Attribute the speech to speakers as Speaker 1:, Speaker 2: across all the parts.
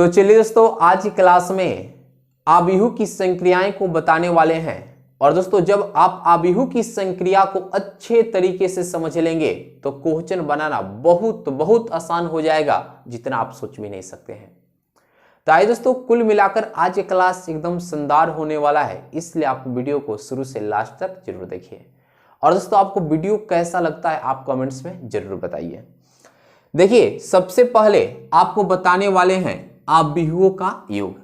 Speaker 1: तो चलिए दोस्तों, आज की क्लास में आव्यूह की संक्रियाएं को बताने वाले हैं। और दोस्तों, जब आप आव्यूह की संक्रिया को अच्छे तरीके से समझ लेंगे तो क्वेश्चन बनाना बहुत बहुत आसान हो जाएगा, जितना आप सोच भी नहीं सकते हैं। तो आइए दोस्तों, कुल मिलाकर आज की क्लास एकदम शानदार होने वाला है, इसलिए आप वीडियो को शुरू से लास्ट तक जरूर देखिए। और दोस्तों, आपको वीडियो कैसा लगता है आप कमेंट्स में जरूर बताइए। देखिए, सबसे पहले आपको बताने वाले हैं आव्यूहों का योग।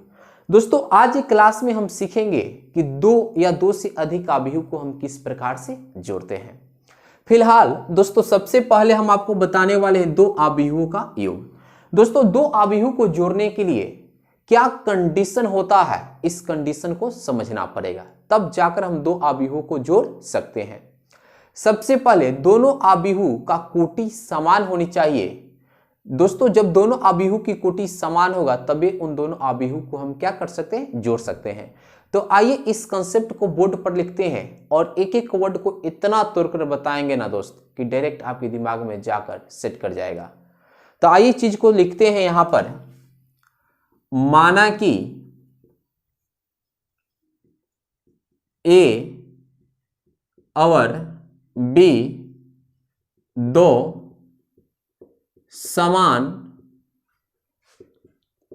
Speaker 1: दोस्तों, आज की क्लास में हम सीखेंगे कि दो या दो से अधिक आव्यूह को हम किस प्रकार से जोड़ते हैं। फिलहाल दोस्तों, सबसे पहले हम आपको बताने वाले हैं दो आव्यूहों का योग। दोस्तों, दो आव्यूहों को जोड़ने के लिए क्या कंडीशन होता है, इस कंडीशन को समझना पड़ेगा, तब जाकर हम दो आव्यूहों को जोड़ सकते हैं। सबसे पहले दोनों आव्यूह का कोटि समान होनी चाहिए। दोस्तों, जब दोनों आव्यूह की कोटि समान होगा तभी उन दोनों आव्यूह को हम क्या कर सकते हैं, जोड़ सकते हैं। तो आइए इस कंसेप्ट को बोर्ड पर लिखते हैं और एक एक वर्ड को इतना तोड़कर बताएंगे ना दोस्त कि डायरेक्ट आपके दिमाग में जाकर सेट कर जाएगा। तो आइए चीज को लिखते हैं यहां पर। माना कि ए और बी दो समान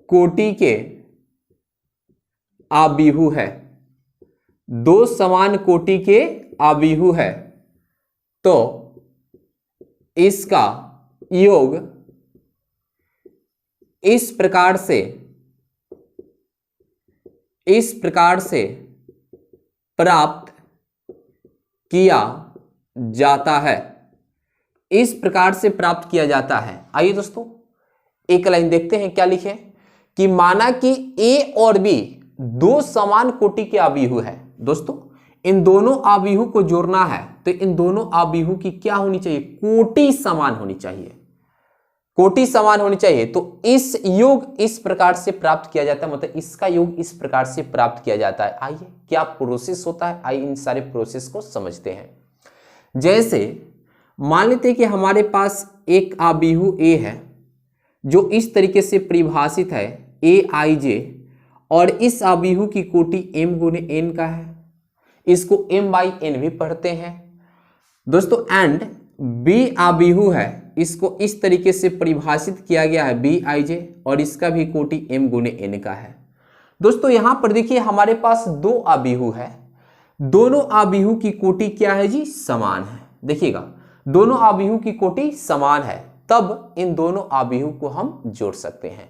Speaker 1: कोटि के आव्यूह है, दो समान कोटि के आव्यूह है, तो इसका योग इस प्रकार से प्राप्त किया जाता है, इस प्रकार से प्राप्त किया जाता है। आइए दोस्तों, एक लाइन देखते हैं क्या लिखे कि माना कि ए और बी दो समान कोटि के आव्यूह है। दोस्तों, इन दोनों आव्यूह को जोड़ना है तो इन दोनों आव्यूह की क्या होनी चाहिए, कोटि समान होनी चाहिए, कोटि समान होनी चाहिए। तो इस योग इस प्रकार से प्राप्त किया जाता है, मतलब इसका योग इस प्रकार से प्राप्त किया जाता है। आइए क्या प्रोसेस होता है, आइए इन सारे प्रोसेस को समझते हैं। जैसे मान लेते हैं कि हमारे पास एक आव्यूह ए है जो इस तरीके से परिभाषित है ए आई जे, और इस आव्यूह की कोटि m गुने n का है, इसको m बाई n भी पढ़ते हैं दोस्तों। एंड बी आव्यूह है, इसको इस तरीके से परिभाषित किया गया है बी आई जे, और इसका भी कोटि m गुने n का है। दोस्तों, यहां पर देखिए हमारे पास दो आव्यूह है, दोनों आव्यूह की कोटि क्या है जी, समान है। देखिएगा, दोनों आव्यूह की कोटि समान है, तब इन दोनों आव्यूह को हम जोड़ सकते हैं।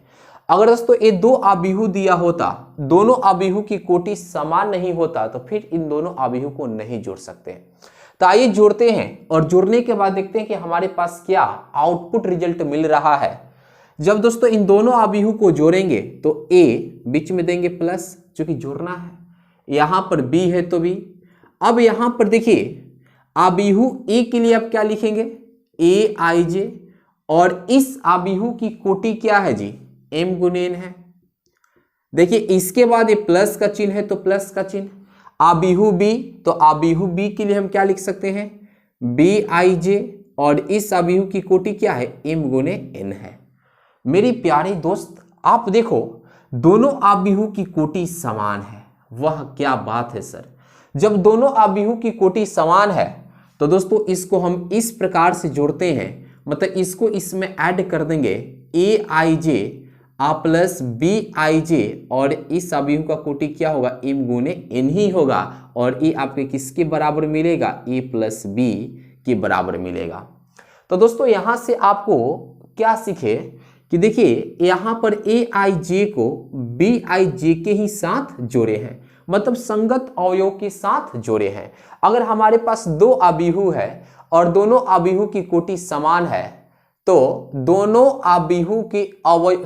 Speaker 1: अगर दोस्तों ये दो आव्यूह दिया होता, दोनों आव्यूह की कोटि समान नहीं होता, तो फिर इन दोनों आव्यूह को नहीं जोड़ सकते। तो आइए जोड़ते हैं और जोड़ने के बाद देखते हैं कि हमारे पास क्या आउटपुट रिजल्ट मिल रहा है। जब दोस्तों इन दोनों आव्यूह को जोड़ेंगे तो ए बीच में देंगे प्लस, क्योंकि जोड़ना है, यहां पर बी है तो बी। अब यहां पर देखिए आव्यूह ए के लिए आप क्या लिखेंगे, ए आई जे, और इस आव्यूह की कोटि क्या है जी, m गुने n है। देखिए इसके बाद ये प्लस का चिन्ह है तो प्लस का चिन्ह, आव्यूह बी, तो आव्यूह बी के लिए हम क्या लिख सकते हैं, बी आई जे, और इस आव्यूह की कोटि क्या है, m गुने n है। मेरी प्यारे दोस्त, आप देखो दोनों आव्यूह की कोटि समान है। वह क्या बात है सर, जब दोनों आव्यूह की कोटि समान है तो दोस्तों इसको हम इस प्रकार से जोड़ते हैं, मतलब इसको इसमें ऐड कर देंगे ए i J uh plus b i जे, और इस आव्यूह का कोटि क्या होगा, m गुने n ही होगा, और ये आपके किसके बराबर मिलेगा, a प्लस बी के बराबर मिलेगा। तो दोस्तों यहां से आपको क्या सीखे कि देखिए यहां पर ए आई जे को बी आई जे के ही साथ जोड़े हैं, मतलब संगत अवयव के साथ जोड़े हैं। अगर हमारे पास दो आव्यूह है और दोनों आव्यूह की कोटि समान है, तो दोनों आव्यूह के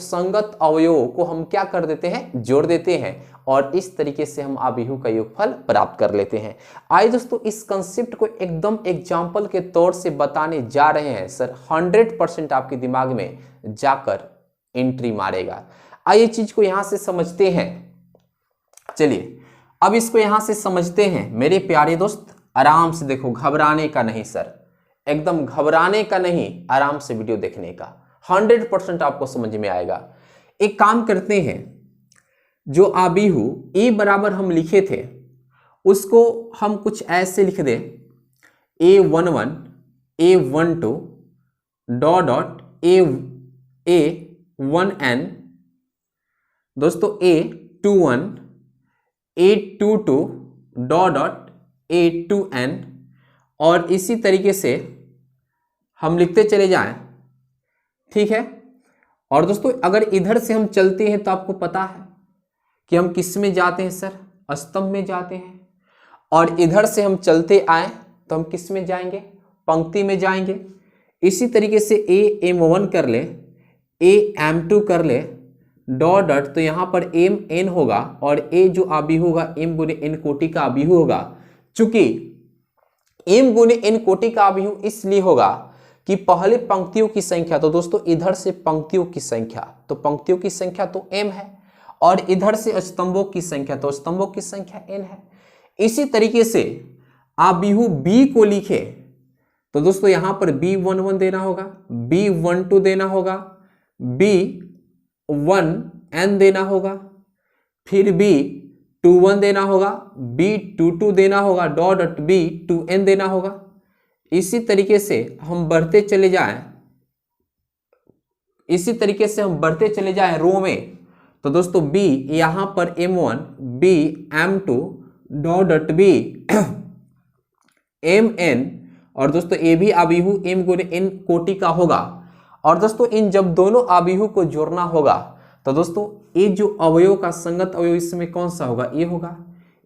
Speaker 1: संगत अवयवों को हम क्या कर देते हैं, जोड़ देते हैं, और इस तरीके से हम आव्यूह का योगफल प्राप्त कर लेते हैं। आइए दोस्तों इस कंसेप्ट को एकदम एग्जाम्पल के तौर से बताने जा रहे हैं सर, 100% आपके दिमाग में जाकर एंट्री मारेगा। आइए चीज को यहां से समझते हैं। चलिए अब इसको यहां से समझते हैं मेरे प्यारे दोस्त, आराम से देखो, घबराने का नहीं सर, एकदम घबराने का नहीं, आराम से वीडियो देखने का, 100% आपको समझ में आएगा। एक काम करते हैं, जो आबिहू ए बराबर हम लिखे थे उसको हम कुछ ऐसे लिख दें, A11 A12 डॉट A1n दोस्तों A21 A22 डॉट A2n, और इसी तरीके से हम लिखते चले जाएं, ठीक है। और दोस्तों अगर इधर से हम चलते हैं तो आपको पता है कि हम किस में जाते हैं सर, स्तंभ में जाते हैं, और इधर से हम चलते आए तो हम किस में जाएंगे, पंक्ति में जाएंगे। इसी तरीके से AM1 कर ले, AM2 कर ले डॉट, तो यहाँ पर MN होगा, और A जो आबिहू होगा M गुने N कोटि का आबिहू होगा। चूंकि M गुने N कोटि का आबिहू इसलिए होगा कि पहले पंक्तियों की संख्या, तो दोस्तों इधर से पंक्तियों की संख्या, तो पंक्तियों की संख्या तो M है, और इधर से स्तंभों की संख्या, तो स्तंभों की संख्या N है। इसी तरीके से आबिहू B को लिखे तो दोस्तों यहां पर B11 देना होगा, B12 देना होगा, B1n देना होगा, फिर B21 देना होगा, B22 देना होगा, डॉट B2n देना होगा। इसी तरीके से हम बढ़ते चले जाएं, रो में, तो दोस्तों B यहां पर M1 B M2 dot B MN, और दोस्तों ये भी आबिहू M गुने N कोटि का होगा। और दोस्तों इन जब दोनों आबिहू को जोड़ना होगा तो दोस्तों ये जो अवयव का संगत अवयव इसमें कौन सा होगा, ये होगा।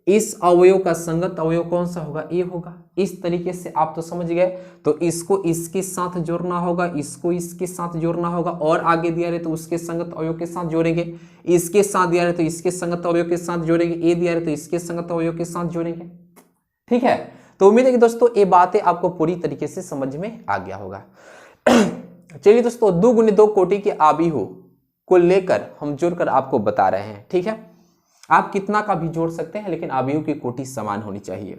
Speaker 1: इस अवयव का संगत अवयव कौन सा होगा, ये होगा। इस तरीके से आप तो समझ गए। तो इसको इसके साथ जोड़ना होगा, इसको इसके साथ जोड़ना होगा, और आगे दिया रहे तो उसके संगत अवयव के साथ जोड़ेंगे, इसके साथ दिया रहे तो इसके संगत अवयव के साथ जोड़ेंगे, ये दिया रहे तो इसके संगत अवयव के साथ जोड़ेंगे, ठीक है। तो उम्मीद है कि दोस्तों ये बातें आपको पूरी तरीके से समझ में आ गया होगा। चलिए दोस्तों 2 गुने 2 कोटि के आबिहू को लेकर हम जोड़कर आपको बता रहे हैं, ठीक है। आप कितना का भी जोड़ सकते हैं, लेकिन आबिहू की कोटि समान होनी चाहिए।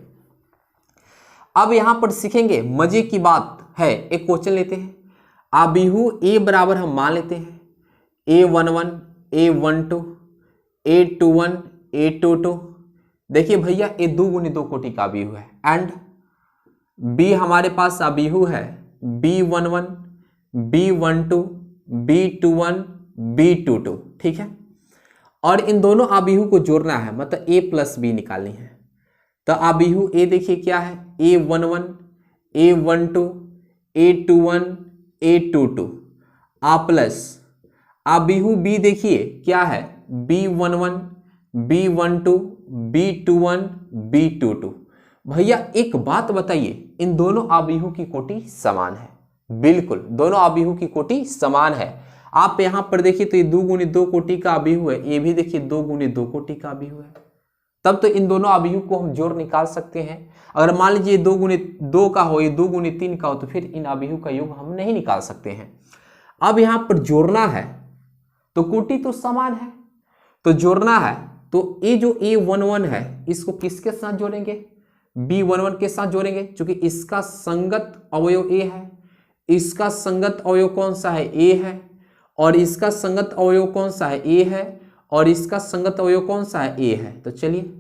Speaker 1: अब यहां पर सीखेंगे, मजे की बात है, एक क्वेश्चन लेते हैं। आबिहू A बराबर हम मान लेते हैं A11 A12 A21 A22। देखिए भैया ये 2 गुने 2 कोटि का आबिहू है, एंड B हमारे पास आबिहू है B11 B12 B21 B22, ठीक है। और इन दोनों आबिहू को जोड़ना है, मतलब A प्लस B निकालनी है। तो आबिहू A देखिए क्या है, A11 A12 A21 A22 आ प्लस आबिहू B देखिए क्या है, B11 B12 B21 B22। भैया एक बात बताइए, इन दोनों आबिहू की कोटि समान है? बिल्कुल, दोनों आबिहू की कोटि समान है। आप यहां पर देखिए तो ये 2 गुने 2 कोटि का आबिहू है, ये भी देखिए 2 गुने 2 कोटि का आबिहू है। तब तो इन दोनों आबिहू को हम जोड़ निकाल सकते हैं। अगर मान लीजिए 2 गुने 2 का हो, ये 2 गुने 3 का हो, तो फिर इन आबिहू का योग हम नहीं निकाल सकते हैं। अब यहां पर जोड़ना है तो कोटि तो समान है, तो जोड़ना है तो ये जो A11 है इसको किसके साथ जोड़ेंगे, B11 के साथ जोड़ेंगे, क्योंकि इसका संगत अवयव A है, इसका संगत अवयव कौन सा है, A है, और इसका संगत अवयव कौन सा है, A है, और इसका संगत अवयव कौन सा है, A है। तो चलिए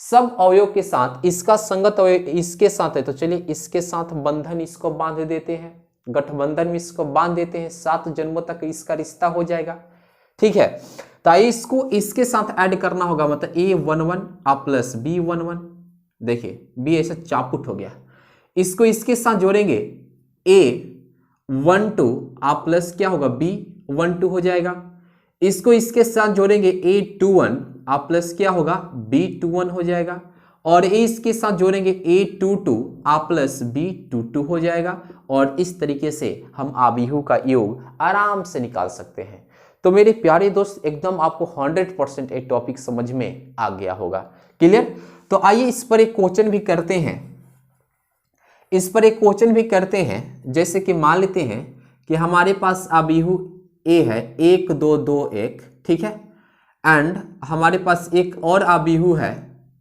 Speaker 1: सब अवयव के साथ इसका संगत अवयव इसके साथ है, तो चलिए इसके साथ बंधन इसको बांध देते हैं, गठबंधन में इसको बांध देते हैं, 7 जन्मों तक इसका रिश्ता हो जाएगा, ठीक है। तो इसको इसके साथ ऐड करना होगा, मतलब A11 आ प्लस B11। देखिए B ऐसा चापुट हो गया, इसको इसके साथ जोड़ेंगे A12 आ प्लस क्या होगा, B12 हो जाएगा। इसको इसके साथ जोड़ेंगे A21 आ प्लस क्या होगा, B21 हो जाएगा। और इसके साथ जोड़ेंगे A22 आ प्लस B22 हो जाएगा। और इस तरीके से हम आबिहू का योग आराम से निकाल सकते हैं। तो मेरे प्यारे दोस्त एकदम आपको 100% एक टॉपिक समझ में आ गया होगा, क्लियर। तो आइए इस पर एक क्वेश्चन भी करते हैं, जैसे कि मान लेते हैं कि हमारे पास आबिहू A है 1 2 2 1, ठीक है, एंड हमारे पास एक और आबिहू है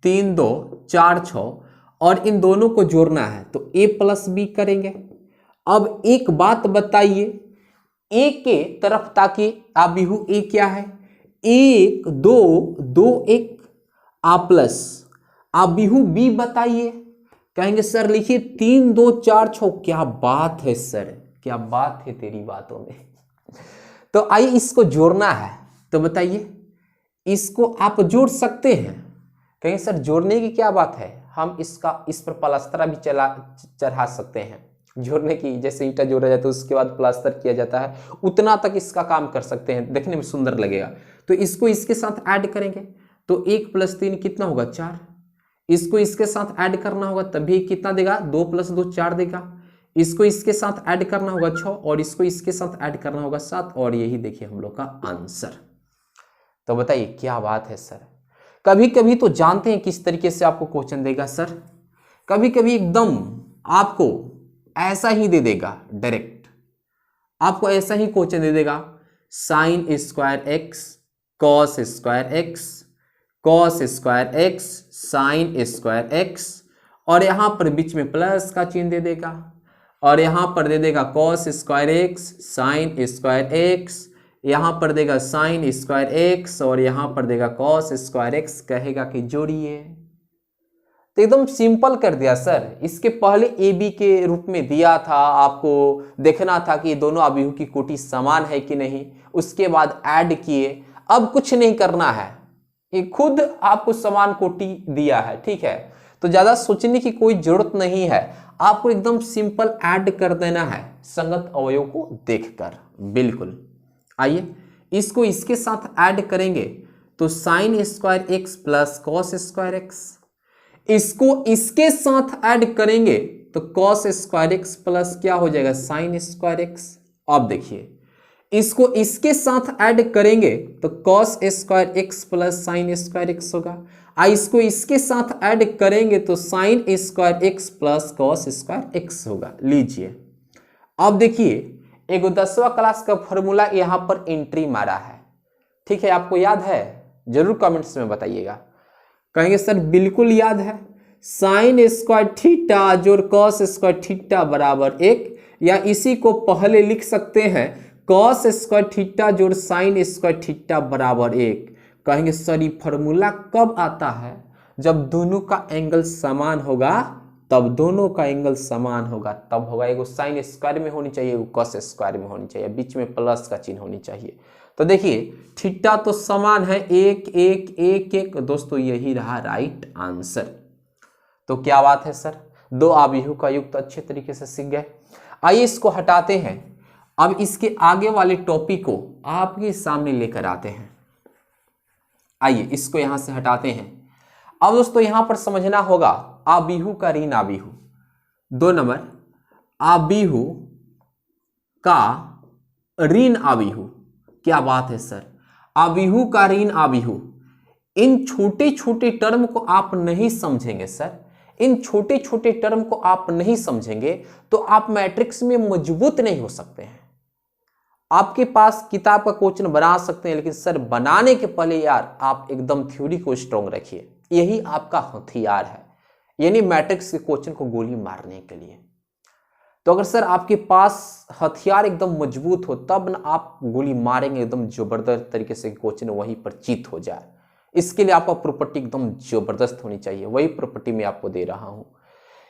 Speaker 1: 3 2 4 6, और इन दोनों को जोड़ना है तो A प्लस B करेंगे। अब एक बात बताइए, ए के तरफ, ताकि आबिहू ए क्या है, 1 2 2 1 आ प्लस आबिहू बी बताइए। कहेंगे सर लिखिए 3 2 4 6। क्या बात है सर, क्या बात है तेरी बातों में। तो आइए इसको जोड़ना है, तो बताइए इसको आप जोड़ सकते हैं। कहेंगे सर जोड़ने की क्या बात है, हम इस पर प्लास्टर भी चढ़ा सकते हैं। जोड़ने की, जैसे ईंटा जोड़ा जाता है उसके बाद प्लास्टर किया जाता है, उतना तक इसका काम कर सकते हैं, देखने में सुंदर लगेगा। तो इसको इसके साथ ऐड करेंगे तो 1 + 3 कितना होगा 4। इसको इसके साथ ऐड करना होगा तभी कितना देगा, 2 + 2 4 देगा। इसको इसके साथ ऐड करना होगा 6 और इसको इसके साथ ऐड करना होगा 7 और यही देखिए हम लोग का आंसर। तो बताइए क्या बात है सर। कभी कभी तो जानते हैं किस तरीके से आपको क्वेश्चन देगा सर, कभी कभी एकदम आपको ऐसा ही दे देगा, डायरेक्ट आपको ऐसा ही क्वेश्चन दे देगा, sin square x cos square x cos square x sine square x, और यहां पर बीच में प्लस का चिन्ह दे देगा और यहां पर दे देगा cos square x sine square x, यहां पर देगा साइन स्क्वायर एक्स और यहां पर देगा कॉस स्क्वायर एक्स, कहेगा कि जोड़िए। तो एकदम सिंपल कर दिया सर। इसके पहले ए बी के रूप में दिया था, आपको देखना था कि दोनों अवयवों की कोटि समान है कि नहीं, उसके बाद ऐड किए। अब कुछ नहीं करना है, ये खुद आपको समान कोटि दिया है, ठीक है। तो ज्यादा सोचने की कोई जरूरत नहीं है, आपको एकदम सिंपल ऐड कर देना है संगत अवयव को देखकर, बिल्कुल। आइए इसको इसके साथ ऐड करेंगे तो sine square x plus cos square x, इसको इसके साथ ऐड करेंगे तो कॉस स्क्वायर एक्स प्लस क्या हो जाएगा साइन स्क्वायर एक्स। अब देखिए इसको इसके साथ ऐड करेंगे तो cos square x plus sine square x होगा। इसको इसके साथ ऐड करेंगे तो sine square x plus cos square x होगा। लीजिए अब देखिए एक 10वां क्लास का फॉर्मूला यहां पर एंट्री मारा है, ठीक है, आपको याद है, जरूर कमेंट्स में बताइएगा। कहेंगे सर बिल्कुल याद है, साइन स्क्वायर थीटा जोड़ कॉस स्क्वायर थीटा बराबर 1, या इसी को पहले लिख सकते हैं कॉस स्क्वायर थीटा जोड़ साइन स्क्वायर थीटा बराबर 1। कहेंगे सर ये फॉर्मूला कब आता है, जब दोनों का एंगल समान होगा, तब दोनों का एंगल समान होगा तब होगा। एगो साइन स्क्वायर में होनी चाहिए, एगो कॉस स्क्वायर में होनी चाहिए, बीच में प्लस का चिन्ह होनी चाहिए। तो देखिए थीटा तो समान है 1 1 1 1, दोस्तों यही रहा राइट आंसर। तो क्या बात है सर, दो आव्यूह का युग तो अच्छे तरीके से सीख गए। आइए इसको हटाते हैं, अब इसके आगे वाले टॉपिक को आपके सामने लेकर आते हैं। आइए इसको यहां से हटाते हैं। अब दोस्तों यहां पर समझना होगा आव्यूह का ऋण आव्यूह। 2 नंबर आव्यूह का ऋण आव्यूह। क्या बात है सर, आव्यूह का ऋण आव्यूह। इन छोटे छोटे टर्म को आप नहीं समझेंगे सर, इन छोटे छोटे टर्म को आप नहीं समझेंगे तो आप मैट्रिक्स में मजबूत नहीं हो सकते हैं। आपके पास किताब का क्वेश्चन बना सकते हैं, लेकिन सर बनाने के पहले यार आप एकदम थ्योरी को स्ट्रॉन्ग रखिए, यही आपका हथियार है, यानी मैट्रिक्स के क्वेश्चन को गोली मारने के लिए। तो अगर सर आपके पास हथियार एकदम मजबूत हो तब ना आप गोली मारेंगे एकदम जबरदस्त तरीके से, क्वेश्चन वहीं पर चित हो जाए। इसके लिए आपका प्रॉपर्टी एकदम जबरदस्त होनी चाहिए, वही प्रॉपर्टी मैं आपको दे रहा हूं,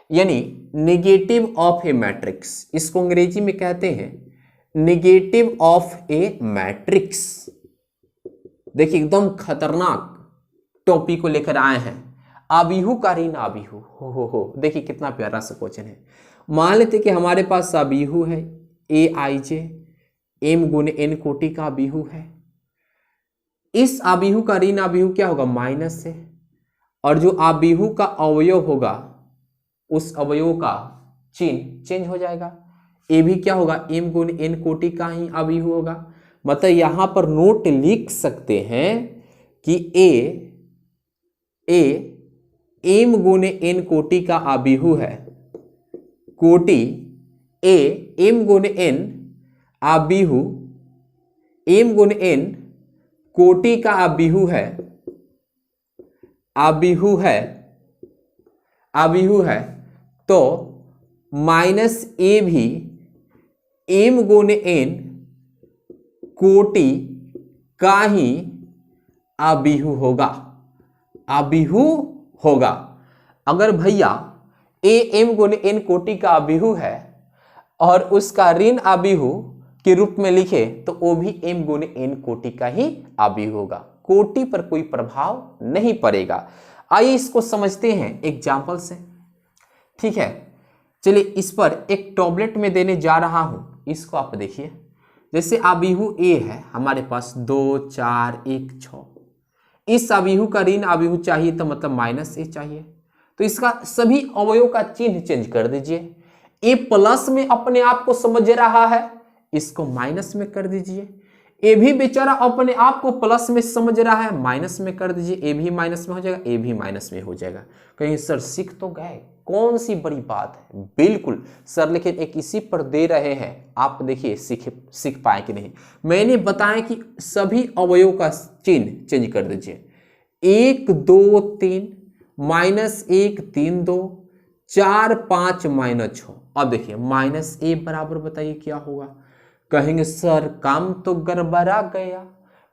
Speaker 1: यानी नेगेटिव ऑफ ए मैट्रिक्स, इसको अंग्रेजी में कहते हैं नेगेटिव ऑफ ए मैट्रिक्स। देखिए एकदम खतरनाक टॉपिक को लेकर आए हैं, आव्यूह का ऋण आव्यूह। हो देखिए कितना प्यारा सा क्वेश्चन है। मान लेते कि हमारे पास आव्यूह है ए आई जे, एम गुने एन कोटि का आव्यूह है। इस आव्यूह का ऋण आव्यूह क्या होगा, माइनस है, और जो आव्यूह का अवयव होगा उस अवयव का चिन्ह चेंज हो जाएगा। ए भी क्या होगा, एम गुने एन कोटि का ही आव्यूह होगा। मतलब यहां पर नोट लिख सकते हैं कि ए एम गुने एन कोटि का आव्यूह है, कोटि ए एम गुने एन आव्यूह, एम गुने एन कोटि का आव्यूह है, आव्यूह है। तो माइनस ए भी एम गुने एन कोटि का ही आबिहू होगा, आबिहू होगा। अगर भैया ए एम गुने एन कोटि का आबिहू है और उसका ऋण आबिहू के रूप में लिखे तो वो भी एम गुने एन कोटि का ही आबिहू होगा, कोटि पर कोई प्रभाव नहीं पड़ेगा। आइए इसको समझते हैं एग्जाम्पल से, ठीक है। चलिए इस पर एक टॉबलेट में देने जा रहा हूं, इसको आप देखिए। जैसे आबिहू ए है हमारे पास 2 4 1 6, इस आबिहू का ऋण आबिहू चाहिए तो मतलब माइनस ए चाहिए, तो इसका सभी अवयव का चिन्ह चेंज कर दीजिए। ए प्लस में अपने आप को समझ रहा है, इसको माइनस में कर दीजिए। ए भी बेचारा अपने आप को प्लस में समझ रहा है, माइनस में कर दीजिए। ए भी माइनस में हो जाएगा, ए भी माइनस में हो जाएगा। कहीं सर सीख तो गए, कौन सी बड़ी बात है। बिल्कुल सर, लेकिन एक इसी पर दे रहे हैं, आप देखिए सीख पाए कि नहीं। मैंने बताया कि सभी अवयव का चिन्ह चेंज कर दीजिए। 1 2 3 -1 3 2 4 5 -6। अब देखिए माइनस ए बराबर बताइए क्या होगा। कहेंगे सर काम तो गड़बड़ा गया।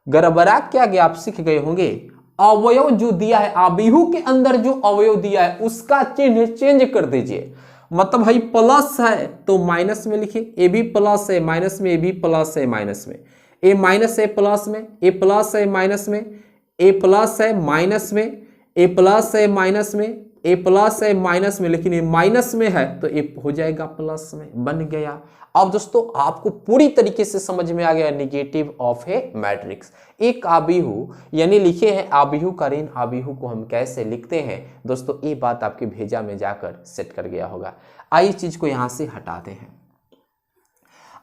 Speaker 1: गड़बड़ा क्या गया, आप सीख गए होंगे। अवयव जो दिया है, आबिहू के अंदर जो अवयव दिया है उसका चिन्ह चेंज कर दीजिए। मतलब भाई प्लस है तो माइनस में लिखिए, ए भी प्लस है माइनस में, ए भी प्लस है माइनस में, ए माइनस है प्लस में, ए प्लस है माइनस में, ए प्लस है माइनस में, ए प्लस है माइनस में, ए प्लस है माइनस में, लेकिन ये माइनस में है तो ए हो जाएगा प्लस में, बन गया। अब दोस्तों आपको पूरी तरीके से समझ में आ गया नेगेटिव ऑफ ए मैट्रिक्स। एक आबिहू यानी लिखे हैं आबिहू का ऋण आबिहू को हम कैसे लिखते हैं दोस्तों, ये बात आपके भेजा में जाकर सेट कर गया होगा। आइए चीज को यहां से हटाते हैं।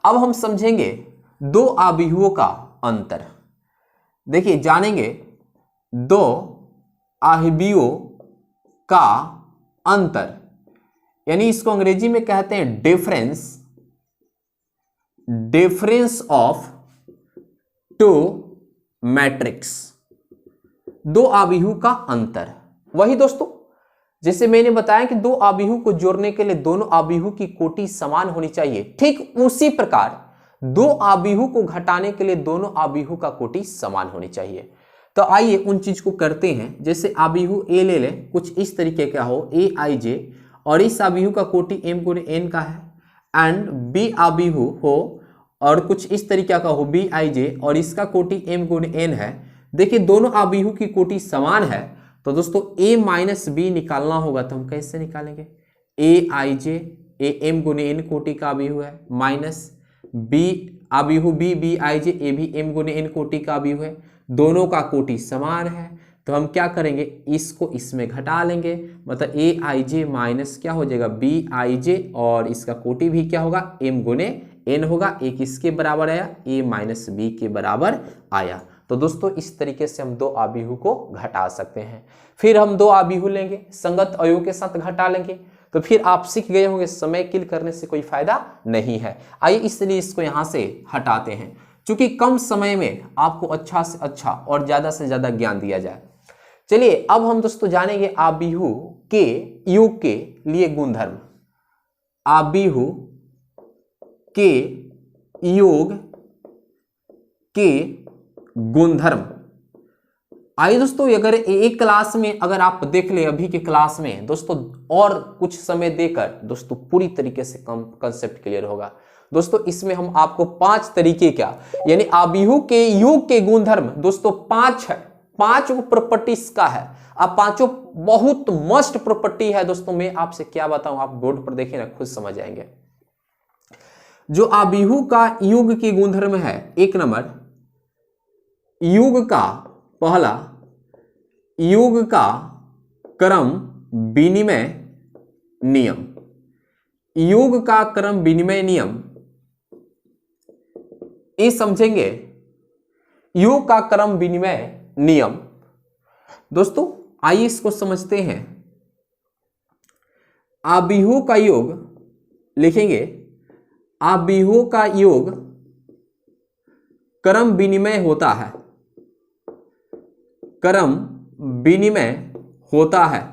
Speaker 1: अब हम समझेंगे दो आबिहुओं का अंतर। देखिए जानेंगे दो आबिहुओं का अंतर, यानी इसको अंग्रेजी में कहते हैं डिफरेंस ऑफ टू मैट्रिक्स। दो आबिहू का अंतर। वही दोस्तों जैसे मैंने बताया कि दो आबिहू को जोड़ने के लिए दोनों आबिहू की कोटि समान होनी चाहिए, ठीक उसी प्रकार दो आबिहू को घटाने के लिए दोनों आबिहू का कोटि समान होनी चाहिए। तो आइए उन चीज को करते हैं। जैसे आबिहू ए ले लें, कुछ इस तरीके का हो ए आई जे, और इस आबिहू का कोटि m गुणे n का है, एंड बी आबिहू हो और कुछ इस तरीके का हो बी आई जे और इसका कोटि m गुणे n है। देखिए दोनों आबिहू की कोटि समान है तो दोस्तों a माइनस बी निकालना होगा, तो हम कैसे निकालेंगे। ए आई जे ए m गुणे n कोटि का आबिहू है, माइनस बी आबिहू बी आई जे ए भी m गुणे n कोटि का आबिहू है, दोनों का कोटि समान है। तो हम क्या करेंगे, इसको इसमें घटा लेंगे, मतलब ए आई जे माइनस क्या हो जाएगा बी आई जे, और इसका कोटि भी क्या होगा m गुणे n होगा। एक इसके बराबर आया, a माइनस बी के बराबर आया। तो दोस्तों इस तरीके से हम दो आबिहू को घटा सकते हैं। फिर हम दो आबिहू लेंगे, संगत अवयव के साथ घटा लेंगे, तो फिर आप सीख गए होंगे समय किल करने से कोई फायदा नहीं है। आइए इसलिए इसको यहां से हटाते हैं, क्योंकि कम समय में आपको अच्छा से अच्छा और ज्यादा से ज्यादा ज्ञान दिया जाए। चलिए अब हम दोस्तों जानेंगे आबिहू के योग के लिए गुणधर्म। आबिहू के योग के गुणधर्म। आइए दोस्तों अगर एक क्लास में अगर आप देख ले, अभी के क्लास में दोस्तों और कुछ समय देकर दोस्तों पूरी तरीके से कंसेप्ट क्लियर होगा। दोस्तों इसमें हम आपको 5 तरीके क्या यानी आबिहू के योग के गुणधर्म दोस्तों 5 है, 5 प्रॉपर्टीज का है। अब पांचों बहुत मस्ट प्रॉपर्टी है दोस्तों। मैं आपसे क्या बताऊं, आप बोर्ड पर देखिए ना, खुद समझ जाएंगे। जो आबिहू का योग के गुणधर्म है, एक नंबर योग का पहला, योग का क्रम विनिमय नियम। योग का क्रम विनिमय नियम ये समझेंगे। योग का क्रम विनिमय नियम दोस्तों आइए इसको समझते हैं। आबिहू का योग लिखेंगे, आबिहू का योग क्रम विनिमय होता है, क्रम विनिमय होता है।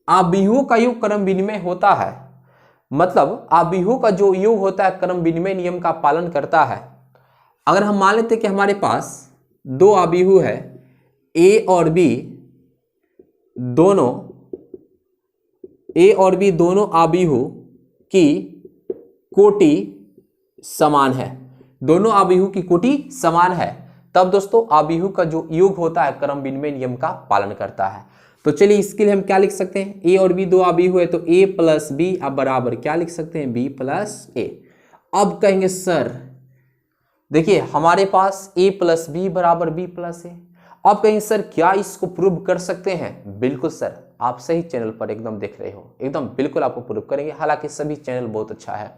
Speaker 1: आबिहू का योग क्रम विनिमय होता है, मतलब आबिहू का जो योग होता है क्रम विनिमय नियम का पालन करता है। अगर हम मान लेते कि हमारे पास दो आबिहू है, ए और बी दोनों आबिहू की कोटि समान है, दोनों आबिहू की कोटि समान है, तब दोस्तों आबिहू का जो योग होता है क्रम विनिमय नियम का पालन करता है। तो चलिए इसके लिए हम क्या लिख सकते हैं, ए और बी दो आबिहू है तो a प्लस बी अब बराबर क्या लिख सकते हैं, b प्लस ए। अब कहेंगे सर देखिए हमारे पास a प्लस बी बराबर b प्लस ए। अब कहेंगे सर क्या इसको प्रूव कर सकते हैं? बिल्कुल सर, आप सही चैनल पर एकदम देख रहे हो, एकदम बिल्कुल आपको प्रूव करेंगे, हालांकि सभी चैनल बहुत अच्छा है।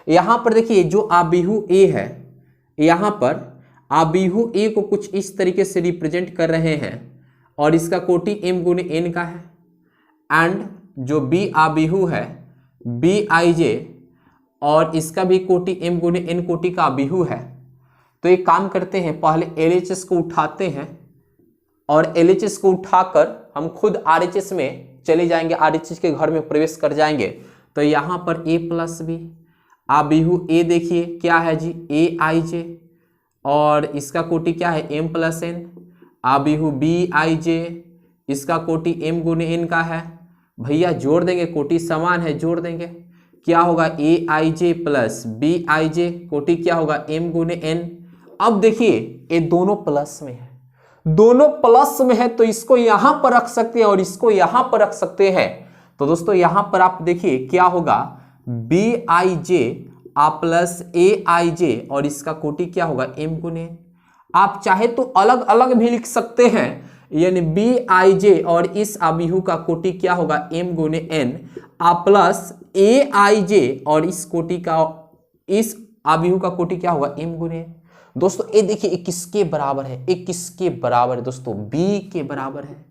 Speaker 1: यहां पर देखिए जो आबिहू a है, यहां पर आबिहू a को कुछ इस तरीके से रिप्रेजेंट कर रहे हैं और इसका कोटि m गुने n का है, एंड जो b आबिहू है bij और इसका भी कोटि m गुने n कोटि का आबिहू है। तो एक काम करते हैं, पहले LHS को उठाते हैं और LHS को उठाकर हम खुद RHS में चले जाएंगे, RHS के घर में प्रवेश कर जाएंगे। तो यहाँ पर a प्लस बी, आबिहू a देखिए क्या है जी, aij और इसका कोटि क्या है m प्लस एन, आबिहू bij इसका कोटि m गुने n का है। भैया जोड़ देंगे, कोटि समान है, जोड़ देंगे, क्या होगा aij प्लस bij, कोटि क्या होगा m गुने n। अब देखिए ये दोनों प्लस में है, दोनों प्लस में है तो इसको यहां पर रख सकते हैं और इसको यहां पर रख सकते हैं। तो दोस्तों यहां पर आप देखिए क्या होगा, bij आ प्लस aij और इसका कोटि क्या होगा m गुने। आप चाहे तो अलग अलग भी लिख सकते हैं, यानी bij और इस आबिहू का कोटि क्या होगा m गुने n, आ प्लस aij और इस कोटि का, इस आबिहू का कोटि क्या होगा m गुने। दोस्तों ये देखिए एक किसके बराबर है, एक किसके बराबर है दोस्तों, b के बराबर है,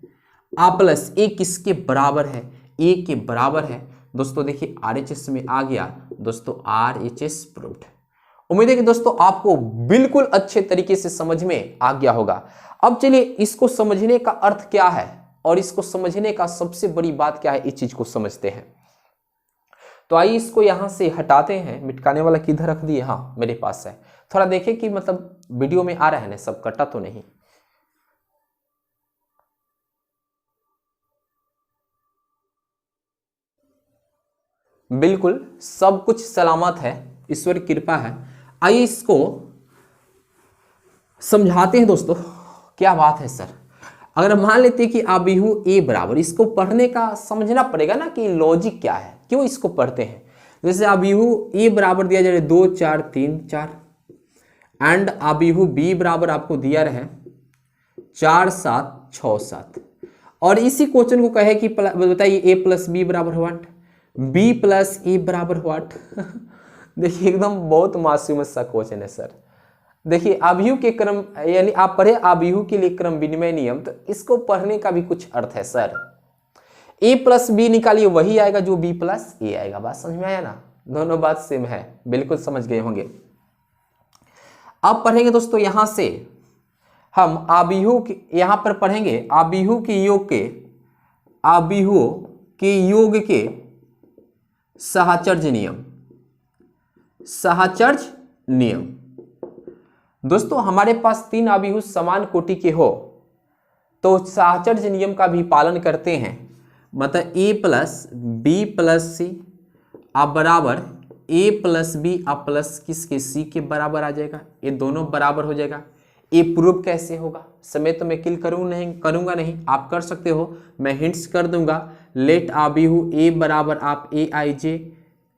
Speaker 1: आ प्लस ए किसके बराबर है, a के बराबर है। दोस्तों देखिए RHS में आ गया दोस्तों, RHS प्रूव्ड। उम्मीद है कि दोस्तों आपको बिल्कुल अच्छे तरीके से समझ में आ गया होगा। अब चलिए इसको समझने का अर्थ क्या है और इसको समझने का सबसे बड़ी बात क्या है, इस चीज को समझते हैं। तो आइए इसको यहां से हटाते हैं, मिटकाने वाला किधर रख दिए, हाँ मेरे पास है, थोड़ा देखें कि मतलब वीडियो में आ रहा है ना, सब कटा तो नहीं। बिल्कुल सब कुछ सलामत है, ईश्वर की कृपा है। आइए इसको समझाते हैं दोस्तों। क्या बात है सर, अगर मान लेते हैं कि आबिहू a बराबर, इसको पढ़ने का समझना पड़ेगा ना कि लॉजिक क्या है, क्यों इसको पढ़ते हैं। जैसे आबिहू a बराबर दिया जाए 2 4 3 4 एंड आबिहू b बराबर आपको दिया रहे 4 7 6 7 और इसी क्वेश्चन को कहे कि बताइए a प्लस बी बराबर व्हाट, b प्लस ए बराबर व्हाट। देखिए एकदम बहुत मासूम सा क्वेश्चन है सर। देखिए आबिहू के क्रम, यानी आप पढ़े आबिहू के लिए क्रम विनिमय नियम, तो इसको पढ़ने का भी कुछ अर्थ है सर। a प्लस बी निकालिए वही आएगा जो b प्लस ए आएगा, बात समझ में आया ना, दोनों बात सेम है, बिल्कुल समझ गए होंगे। अब पढ़ेंगे दोस्तों यहां से हम आबिहू के, यहां पर पढ़ेंगे आबिहू के योग के, आबिहू के योग के साहचर्य नियम, साहचर्य नियम। दोस्तों हमारे पास तीन आबिहू समान कोटि के हो तो साहचर्य नियम का भी पालन करते हैं, मतलब a प्लस बी प्लस सी आप बराबर a प्लस बी आप प्लस किसके c के बराबर आ जाएगा, ये दोनों बराबर हो जाएगा। ये प्रूफ कैसे होगा, समय तो मैं किल करूंगा नहीं, आप कर सकते हो, मैं हिंट्स कर दूंगा। लेट आबिहू a बराबर आप aij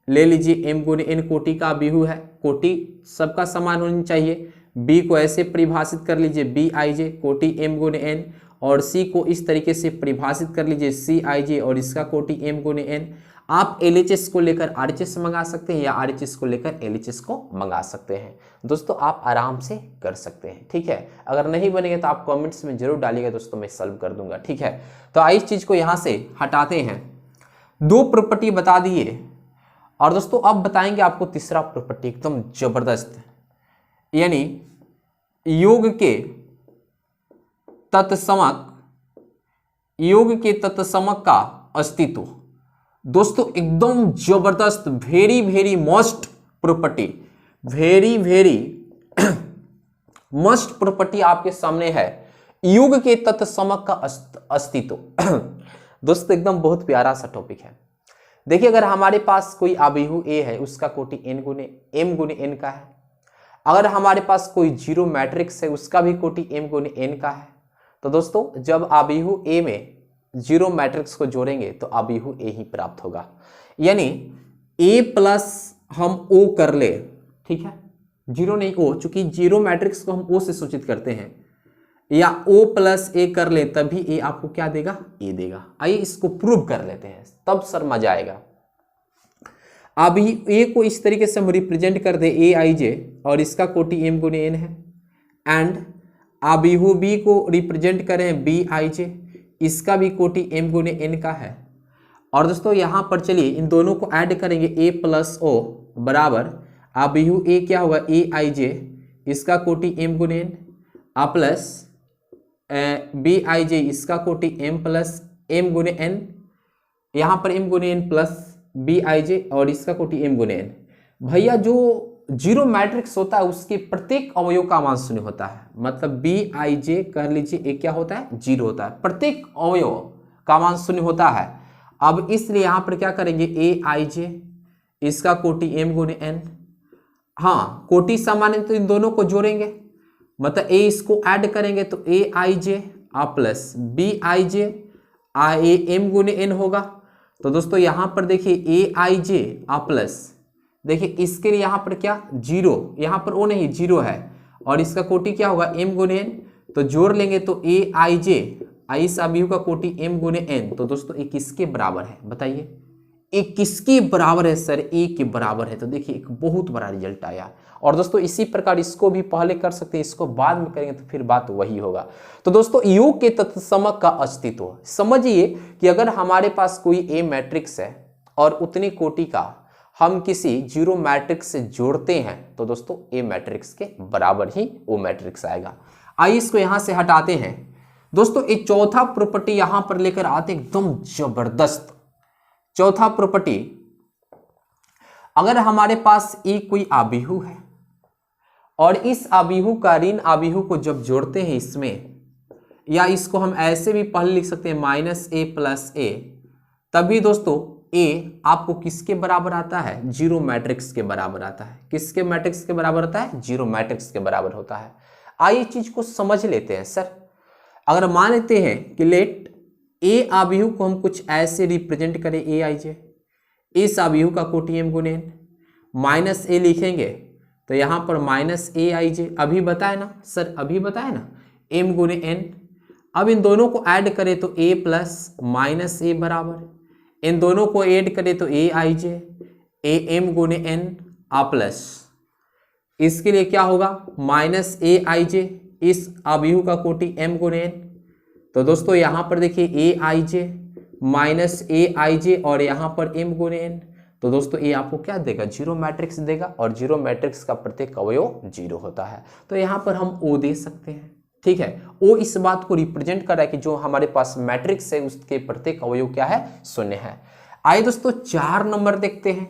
Speaker 1: ले लीजिए, m गुने n कोटि का आबिहू है, कोटि सबका समान होनी चाहिए। b को ऐसे परिभाषित कर लीजिए bij कोटि m गुने n, और c को इस तरीके से परिभाषित कर लीजिए cij और इसका कोटि m गुने n। आप LHS को लेकर RHS मंगा सकते हैं या RHS को लेकर LHS को मंगा सकते हैं। दोस्तों आप आराम से कर सकते हैं, ठीक है। अगर नहीं बनेगा तो आप कमेंट्स में जरूर डालिएगा दोस्तों, मैं सॉल्व कर दूंगा, ठीक है। तो आइए इस चीज को यहाँ से हटाते हैं। दो प्रॉपर्टी बता दिए और दोस्तों अब बताएंगे आपको तीसरा प्रॉपर्टी एकदम जबरदस्त, यानी योग के तत्समक, योग के तत्समक का अस्तित्व। दोस्तों एकदम जबरदस्त, very very most property, very very must property आपके सामने है, युग के तत्समक का अस्तित्व। दोस्तों एकदम बहुत प्यारा सा टॉपिक है। देखिए अगर हमारे पास कोई आबिहु ए है, उसका कोटि n गुने m गुने n का है। अगर हमारे पास कोई जीरो मैट्रिक्स है, उसका भी कोटि m गुने n का है। तो दोस्तों जब आबिहु ए में जीरो मैट्रिक्स को जोड़ेंगे तो आबिहु ए ही प्राप्त होगा। यानी a प्लस हम o कर ले, ठीक है, जीरो नहीं o, चूंकि जीरो मैट्रिक्स को हम o से सूचित करते हैं, या o प्लस a कर ले तभी a आपको क्या देगा, a देगा। आइए इसको प्रूव कर लेते हैं, तब सर मजा आएगा। अभी a को इस तरीके से हम रिप्रेजेंट कर दे a i j, और इसका कोटि m गुने n है, एंड आबिहु b को रिप्रेजेंट करें b i j, इसका भी कोटि m गुने n का है। और दोस्तों यहाँ पर चलिए इन दोनों को ऐड करेंगे, a प्लस o बराबर आबिहु a क्या होगा, a i j, इसका कोटि m गुने n, आ प्लस b i j, इसका कोटि m प्लस m गुने n, यहाँ पर m गुने n plus b i j, और इसका कोटि m गुने n। भैया जो जीरो मैट्रिक्स होता है उसके प्रत्येक अवयव का मान शून्य होता है, मतलब b i j कह लीजिए एक क्या होता है, जीरो होता है, प्रत्येक अवयव का मान शून्य होता है। अब इसलिए यहाँ पर क्या करेंगे, a i j, इसका कोटि m गुने n, हाँ कोटि सामान्य तो इन दोनों को जोड़ेंगे, मतलब a इसको ऐड करेंगे तो a i j आ प्लस b i j आ a m गुने n होगा। तो दोस्तों यहाँ पर देखिए a i j आ प्लस, देखिए इसके लिए यहाँ पर क्या जीरो, यहाँ पर ओ नहीं जीरो है, और इसका कोटि क्या होगा m गुने n, तो जोड़ लेंगे तो a i j इस आबिहु का कोटि m गुने n। तो दोस्तों ये किसके बराबर है बताइए, ये किसके बराबर है सर, a के बराबर है। तो देखिए एक बहुत बड़ा रिजल्ट आया। और दोस्तों इसी प्रकार इसको भी पहले कर सकते हैं, इसको बाद में करेंगे तो फिर बात वही होगा। तो दोस्तों योग के तत्समक का अस्तित्व समझिए कि अगर हमारे पास कोई ए मैट्रिक्स है और उतनी कोटि का हम किसी जीरो मैट्रिक्स से जोड़ते हैं तो दोस्तों ए मैट्रिक्स के बराबर ही वो मैट्रिक्स आएगा। आइए इसको यहां से हटाते हैं। दोस्तों एक चौथा प्रॉपर्टी यहां पर लेकर आते एकदम जबरदस्त। चौथा प्रॉपर्टी, अगर हमारे पास एक कोई आबिहु है और इस आबिहु का ऋण आबिहु को जब जोड़ते हैं इसमें, या इसको हम ऐसे भी पहले लिख सकते हैं माइनस ए प्लस ए, तभी दोस्तों ए आपको किसके बराबर आता है, जीरो मैट्रिक्स के बराबर आता है। किसके मैट्रिक्स के बराबर आता है, जीरो मैट्रिक्स के बराबर होता है। आइए चीज को समझ लेते हैं। सर अगर मान लेते हैं कि लेट ए आबिहु को हम कुछ ऐसे रिप्रेजेंट करें, ए आई जे, इस आबिहु का कोटि m गुने n, माइनस ए लिखेंगे तो यहाँ पर माइनस ए आई जे, अभी बताए ना सर, अभी बताए ना, m गुने n। अब इन दोनों को ऐड करें तो a प्लस माइनस ए बराबर, इन दोनों को ऐड करें तो a I J, A m गुने n आ प्लस, इसके लिए क्या होगा माइनस ए आई जे, इस आबिहु का कोटि m गुने n। तो दोस्तों यहाँ पर देखिए ए i J minus A i जे और यहाँ पर m गुने n। तो दोस्तों ये आपको क्या देगा, जीरो मैट्रिक्स देगा, और जीरो मैट्रिक्स का प्रत्येक अवयव जीरो होता है। तो यहाँ पर हम O दे सकते हैं, ठीक है। O इस बात को रिप्रेजेंट कर रहा है कि जो हमारे पास मैट्रिक्स है उसके प्रत्येक अवयव क्या है, शून्य है। आइए दोस्तों 4 नंबर देखते हैं,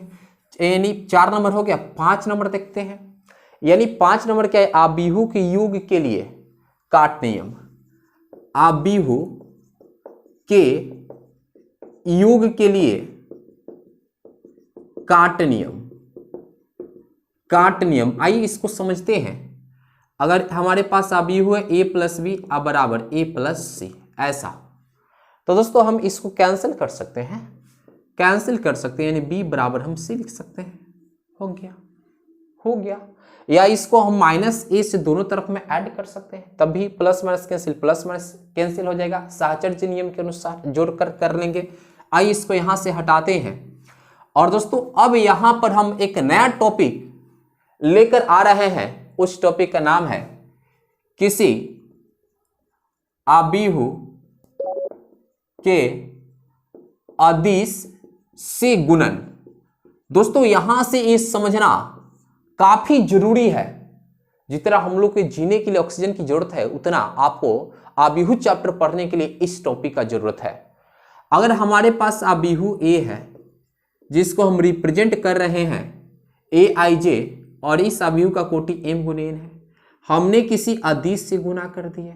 Speaker 1: यानी 4 नंबर हो गया, 5 नंबर देखते हैं। यानी 5 नंबर क्या है, आबिहु के योग के लिए काट नियम। आबिहु के योग के लिए काट नियम, काट नियम। आइए इसको समझते हैं। अगर हमारे पास आबिहु है a प्लस बी बराबर a प्लस सी, ऐसा, तो दोस्तों हम इसको कैंसिल कर सकते हैं, कैंसिल कर सकते हैं, यानी b बराबर हम c लिख सकते हैं। हो गया, हो गया। या इसको हम माइनस ए से दोनों तरफ में ऐड कर सकते हैं, तब भी plus minus cancel, plus minus cancel हो जाएगा, साहचर्य नियम के अनुसार जोड़कर कर लेंगे। आइए इसको यहां से हटाते हैं। और दोस्तों अब यहां पर हम एक नया टॉपिक लेकर आ रहे हैं। उस टॉपिक का नाम है किसी आबिहु के अदिश से गुणन। दोस्तों यहां से ये समझना काफी जरूरी है। जितना हम लोग के जीने के लिए ऑक्सीजन की जरूरत है, उतना आपको आबिहु चैप्टर पढ़ने के लिए इस टॉपिक का जरूरत है। अगर हमारे पास आबिहु ए है जिसको हम रिप्रेजेंट कर रहे हैं ए आई जे, और इस आबिहु का कोटि m गुने n है, हमने किसी अदिश से गुना कर दिया।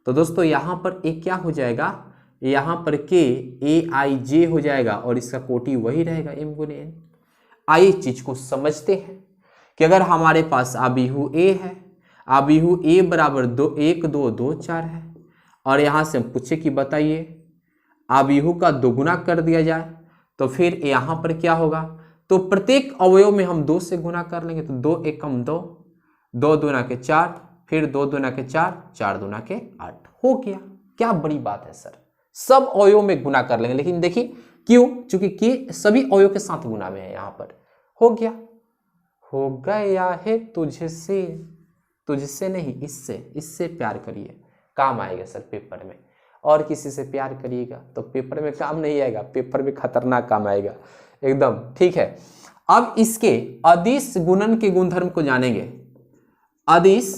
Speaker 1: तो दोस्तों यहाँ पर एक क्या हो जाएगा, यहाँ पर के ए आई जे हो जाएगा और इसका कोटि वही रहेगा m गुने n। आइए इस चीज को समझते हैं कि अगर हमारे पास आबिहू a है, आबिहू a बराबर 2 1 2 2 4 है और यहाँ से हम पूछे कि बताइए आबिहू का दोगुना कर दिया जाए तो फिर यहाँ पर क्या होगा, तो प्रत्येक अवयव में हम 2 से गुना कर लेंगे। तो 2 एकम 2, 2 दूना के 4, फिर 2 दूना के 4, 4 दूना के 8 हो गया। क्या बड़ी बात है सर, सब अवयव में गुना कर लेंगे। लेकिन देखिए क्यों, चूंकि के सभी अवयव के साथ गुना में है, यहाँ पर हो गया। हो गया है तुझसे, तुझसे नहीं इससे प्यार करिए, काम आएगा सर पेपर में। और किसी से प्यार करिएगा तो पेपर में काम नहीं आएगा, पेपर में खतरनाक काम आएगा एकदम, ठीक है। अब इसके अदिश गुणन के गुणधर्म को जानेंगे, अदिश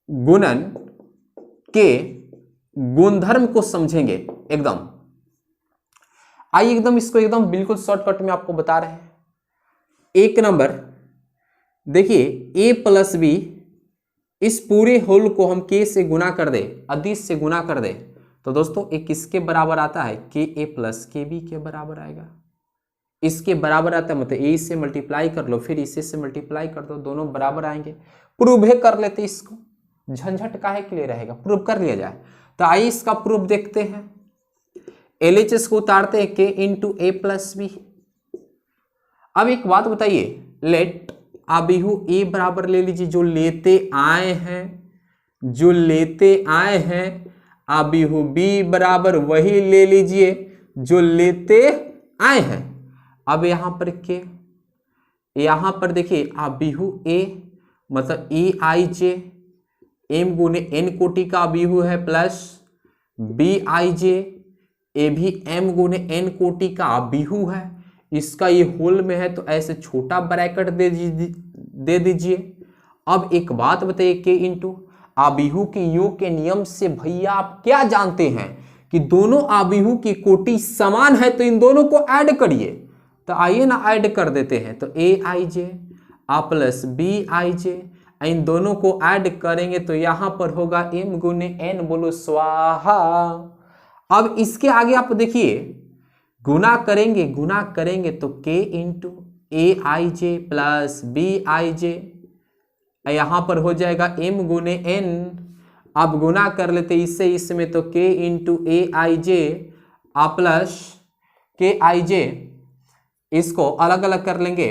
Speaker 1: गुणन के गुणधर्म को समझेंगे एकदम। आइए एकदम इसको एकदम बिल्कुल शॉर्टकट में आपको बता रहे हैं। एक नंबर देखिए a प्लस बी, इस पूरे होल को हम k से गुना कर दे, अदिश से गुना कर दे तो दोस्तों एक किसके बराबर आता है, के ए प्लस के बी के बराबर आएगा। इसके बराबर आता है मतलब ए से मल्टीप्लाई कर लो, फिर इसे से मल्टीप्लाई कर दो, दोनों बराबर आएंगे। प्रूव कर लेते इसको, झंझट काहे के लिए रहेगा, प्रूव कर लिया जाए। तो आइए इसका प्रूफ देखते हैं। LHS को उतारते हैं के इंटू ए प्लस बी। अब एक बात बताइए, लेट आबिहू ए बराबर ले लीजिए, जो लेते आए हैं, जो लेते आए हैं, आबिहू बी बराबर वही ले लीजिए जो लेते आए हैं। अब यहां पर के, यहां पर देखिए आबिहू ए मतलब ए आई जे, एम गुने एन कोटि का आबिहू है, प्लस बी आई जे, ए भी एम गुने एन कोटि का आबिहू है। इसका ये होल में है तो ऐसे छोटा ब्रैकेट दे दीजिए। अब एक बात बताइए, के इंटू आबिहू के योग के नियम से भैया आप क्या जानते हैं कि दोनों आबिहू की कोटि समान है, तो इन दोनों को ऐड करिए। तो आइए ना ऐड कर देते हैं। तो ए i J uh plus b i जे, इन दोनों को ऐड करेंगे तो यहां पर होगा m गुने n, बोलो स्वाहा। अब इसके आगे आप देखिए गुना करेंगे तो k into a i j plus b i j, यहां पर हो जाएगा m गुने n। अब गुना कर लेते इससे इसमें तो k into a i J uh plus के आई जे, इसको अलग अलग कर लेंगे।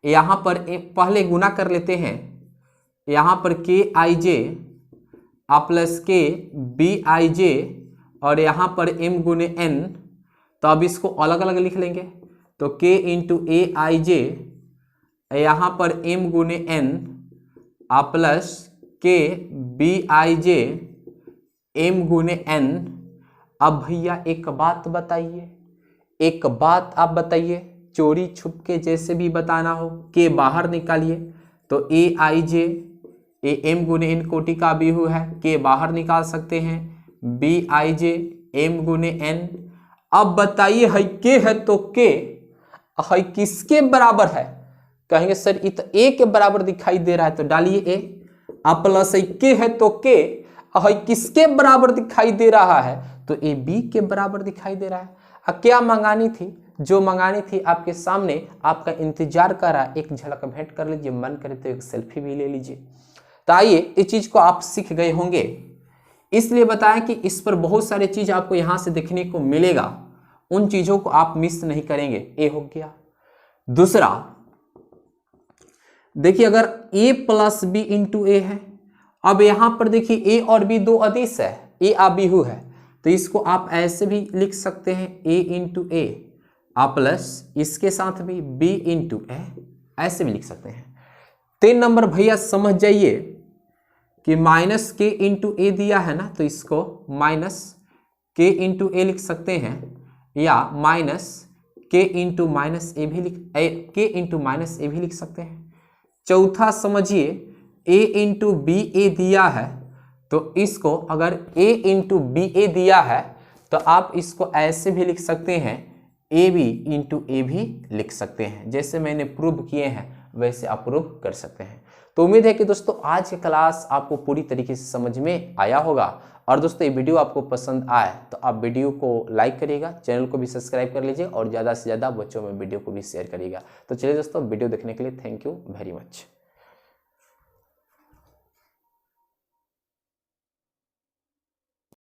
Speaker 1: यहां पर पहले गुना कर लेते हैं, यहां पर के आई जे आ प्लस के बी आई जे और यहां पर m गुने n। तो अब इसको अलग अलग लिख लेंगे तो k into a i j, यहां पर m गुने n आ प्लस के बी आई जे m गुने n। अब भैया एक बात बताइए, एक बात आप बताइए, चोरी छुप के जैसे भी बताना हो, के बाहर निकालिए तो ए आई जे, ए एम गुने एन कोटि का आबिहू है, के बाहर निकाल सकते हैं, बी आई जे एम गुने एन। अब बताइए है के है तो के है किसके बराबर है, कहेंगे सर ये तो ए के बराबर दिखाई दे रहा है, तो डालिए ए। अब प्लस के है तो के है किसके बराबर दिखाई दे रहा है, तो ए बी के बराबर दिखाई दे रहा है। अब क्या मंगानी थी, जो मंगानी थी आपके सामने, आपका इंतजार कर रहा है, एक झलक भेंट कर लीजिए, मन करे तो एक सेल्फी भी ले लीजिए। तो आइए इस चीज को आप सीख गए होंगे, इसलिए बताएं कि इस पर बहुत सारी चीज आपको यहां से देखने को मिलेगा, उन चीजों को आप मिस नहीं करेंगे। ए हो गया। दूसरा देखिए अगर a प्लस बी इंटू ए है, अब यहां पर देखिए a और b दो अदिश है, a आबिहू है, तो इसको आप ऐसे भी लिख सकते हैं a इंटू ए आ प्लस इसके साथ भी b इंटू ए, ऐसे भी लिख सकते हैं। 3 नंबर भैया समझ जाइए कि माइनस के इंटू ए दिया है ना, तो इसको माइनस के इंटू ए लिख सकते हैं, या माइनस के इंटू माइनस ए भी लिख सकते हैं। चौथा समझिए a इंटू बी ए दिया है, तो इसको अगर a इंटू बी ए दिया है तो आप इसको ऐसे भी लिख सकते हैं, ए बी इंटू ए भी लिख सकते हैं। जैसे मैंने प्रूव किए हैं वैसे आप प्रूव कर सकते हैं। तो उम्मीद है कि दोस्तों आज की क्लास आपको पूरी तरीके से समझ में आया होगा। और दोस्तों ये वीडियो आपको पसंद आए तो आप वीडियो को लाइक करिएगा, चैनल को भी सब्सक्राइब कर लीजिए और ज़्यादा से ज़्यादा बच्चों में वीडियो को भी शेयर करिएगा। तो चलिए दोस्तों, वीडियो देखने के लिए थैंक यू वेरी मच।